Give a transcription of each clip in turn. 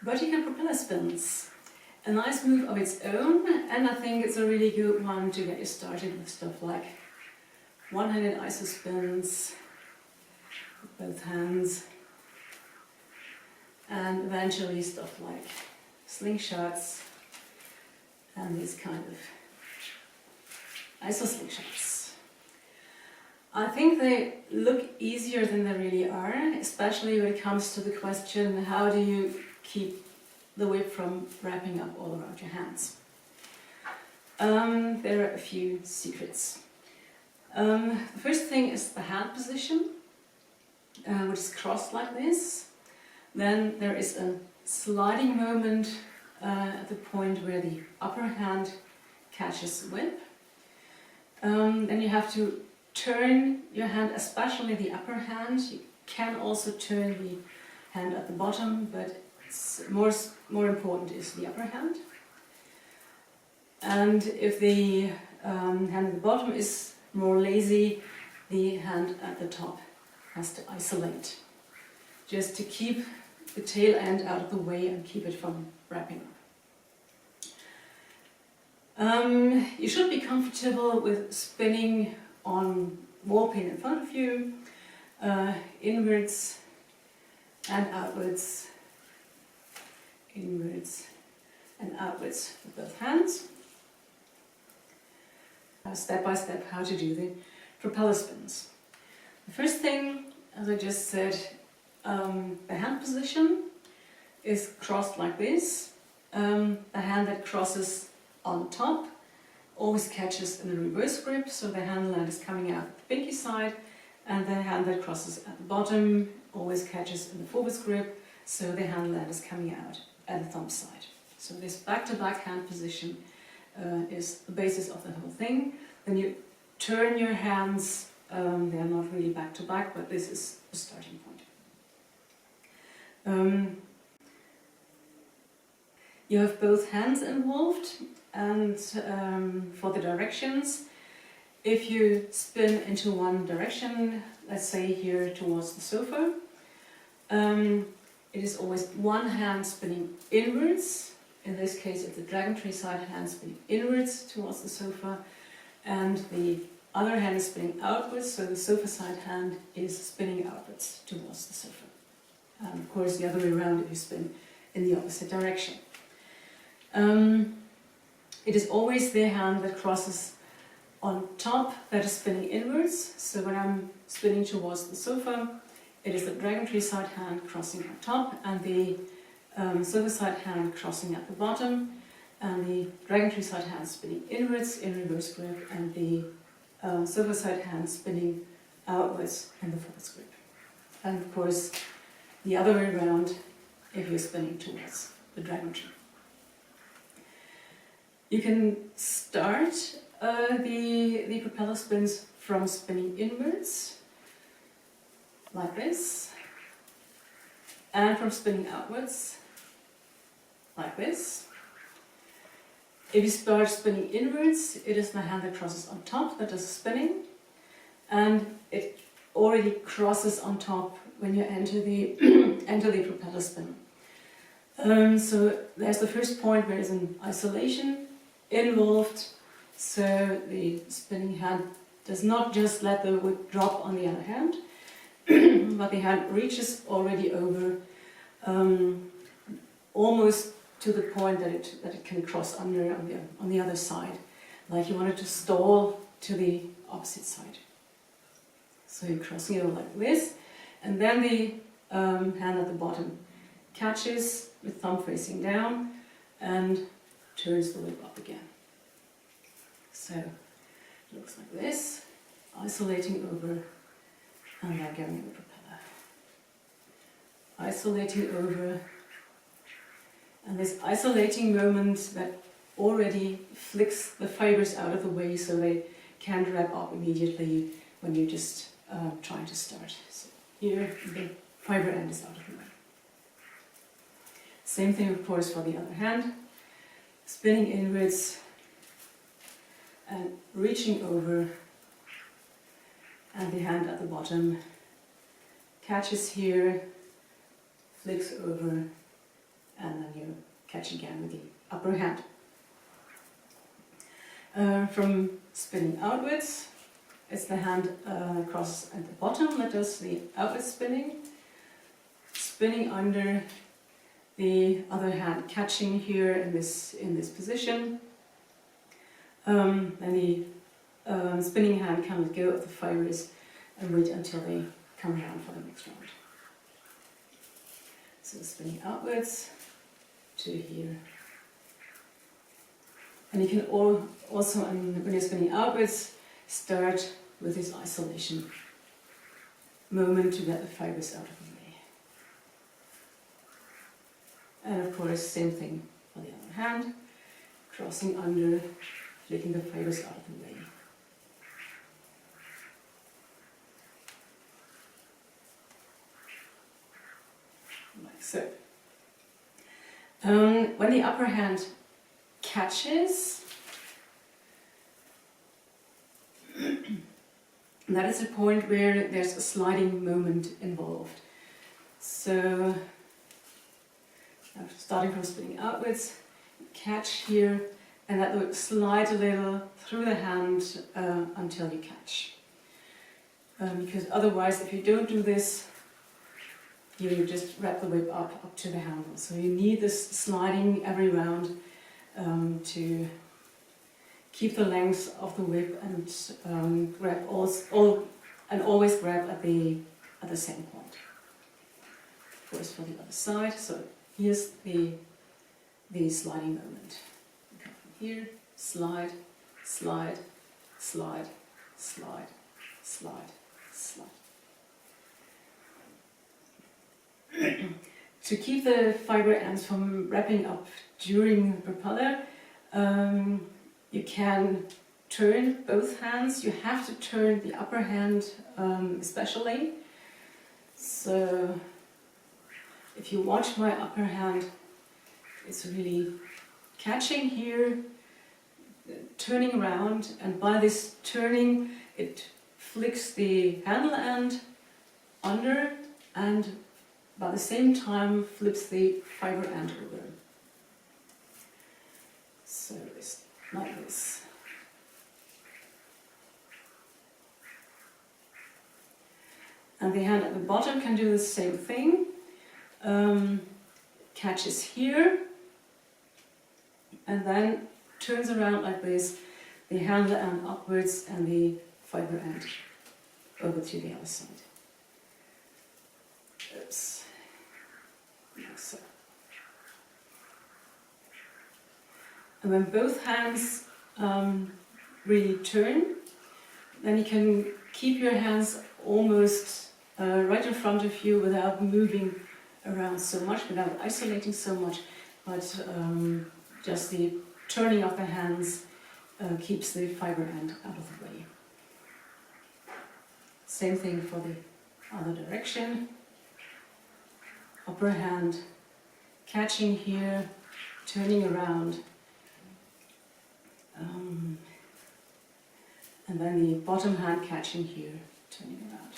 Vertical propeller spins. A nice move of its own, and I think it's a really good one to get you started with stuff like one-handed iso spins with both hands, and eventually stuff like slingshots and these kind of iso slingshots. I think they look easier than they really are, especially when it comes to the question, how do you keep the whip from wrapping up all around your hands? There are a few secrets. The first thing is the hand position, which is crossed like this. Then there is a sliding moment at the point where the upper hand catches the whip. Then you have to turn your hand, especially the upper hand. You can also turn the hand at the bottom, but more important is the upper hand. And if the hand at the bottom is more lazy, the hand at the top has to isolate, just to keep the tail end out of the way and keep it from wrapping up. You should be comfortable with spinning on ball pin in front of you, inwards and outwards, inwards and outwards with both hands. Step by step how to do the propeller spins. The first thing, as I just said, the hand position is crossed like this. The hand that crosses on top always catches in the reverse grip, so the hand that is coming out the pinky side, and the hand that crosses at the bottom always catches in the forward grip, so the hand that is coming out at the thumb side. So this back-to-back hand position is the basis of the whole thing. Then you turn your hands, they are not really back-to-back, but this is the starting point. You have both hands involved, and for the directions, if you spin into one direction, let's say here towards the sofa, it is always one hand spinning inwards. In this case, it's the dragon tree side hand spinning inwards towards the sofa, and the other hand is spinning outwards, so the sofa side hand is spinning outwards towards the sofa. And of course, the other way around if you spin in the opposite direction. It is always the hand that crosses on top that is spinning inwards. So when I'm spinning towards the sofa, it is the dragon tree side hand crossing on top, and the sofa side hand crossing at the bottom, and the dragon tree side hand spinning inwards in reverse grip, and the sofa side hand spinning outwards in the forward grip. And of course, the other way around if you're spinning towards the dragon tree. You can start the propeller spins from spinning inwards, like this, and from spinning outwards, like this. If you start spinning inwards, it is the hand that crosses on top that does the spinning, and it already crosses on top when you enter the enter the propeller spin. So there's the first point where there's an isolation involved, so the spinning hand does not just let the whip drop on the other hand, but the hand reaches already over almost to the point that it can cross under on the other side, like you want it to stall to the opposite side. So you're crossing it over like this, and then the hand at the bottom catches with thumb facing down and turns the whip up again. So it looks like this, isolating over and then going in the propeller. Isolating over, and this isolating moment that already flicks the fibers out of the way so they can't wrap up immediately when you're just trying to start. So here the fiber end is out of the way. Same thing of course for the other hand, spinning inwards and reaching over, and the hand at the bottom catches here, flicks over and then you catch again with the upper hand. From spinning outwards, it's the hand across at the bottom that does the outward spinning. Spinning under, the other hand catching here in this position. And the spinning hand can let go of the fibers and wait until they come around for the next round. So spinning outwards to here. And you can also, when you're spinning outwards, start with this isolation moment to get the fibers out of the way. And of course, same thing for the other hand, crossing under, flicking the fibers out of the way. Like so. When the upper hand catches, that is a point where there's a sliding moment involved. So, starting from spinning outwards, catch here, and that will slide a little through the hand until you catch. Because otherwise, if you don't do this, you just wrap the whip up to the handle. So you need this sliding every round to keep the length of the whip and grab and always grab at the same point. Of course, for the other side. So here's the sliding moment. Okay, from here, slide, slide, slide, slide, slide, slide. To keep the fiber ends from wrapping up during the propeller, you can turn both hands. You have to turn the upper hand especially. So if you watch my upper hand, it's really catching here, turning around, and by this turning it flicks the handle end under and by the same time flips the fiber end over. So it's like this. And the hand at the bottom can do the same thing. Catches here and then turns around like this, the handle end upwards and the fiber end over to the other side. Oops. Like so. And when both hands really turn, then you can keep your hands almost right in front of you without moving around so much, without isolating so much, but just the turning of the hands keeps the fiber end out of the way. Same thing for the other direction. Upper hand catching here, turning around, and then the bottom hand catching here, turning around.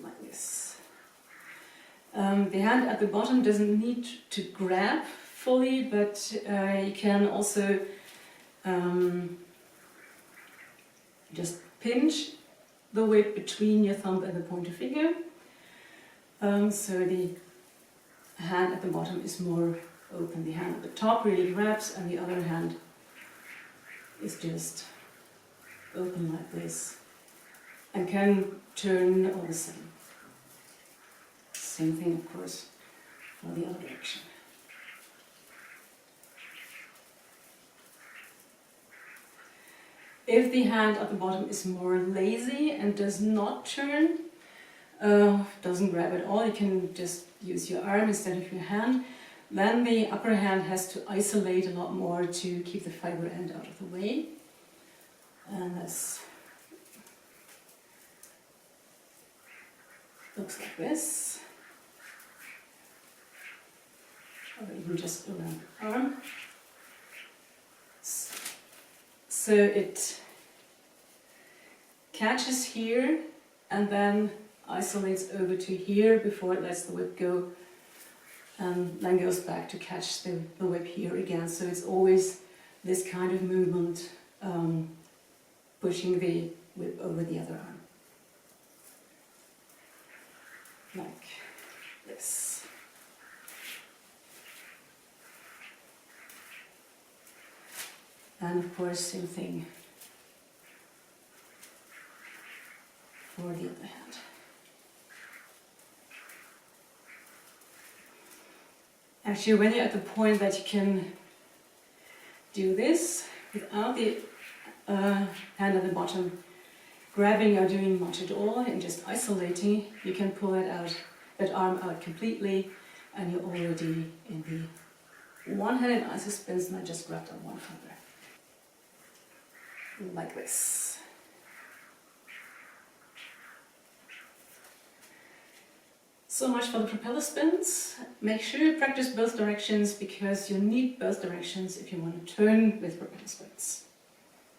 Like this. The hand at the bottom doesn't need to grab fully, but you can also just pinch the whip between your thumb and the pointer finger. So the hand at the bottom is more open. The hand at the top really grabs and the other hand is just open like this and can turn all the same. Same thing, of course, for the other direction. If the hand at the bottom is more lazy and does not turn, doesn't grab at all, you can just use your arm instead of your hand, then the upper hand has to isolate a lot more to keep the fiber end out of the way. And this looks like this. Or even just around the arm. So it catches here and then isolates over to here before it lets the whip go, and then goes back to catch the whip here again. So it's always this kind of movement, pushing the whip over the other arm. Like this. And of course, same thing for the other hand. Actually, when you're at the point that you can do this without the hand at the bottom grabbing or doing much at all and just isolating, you can pull that arm out completely, and you're already in the one-handed iso spins, not just grabbed on one finger. Like this. So much for the propeller spins. Make sure you practice both directions because you need both directions if you want to turn with propeller spins.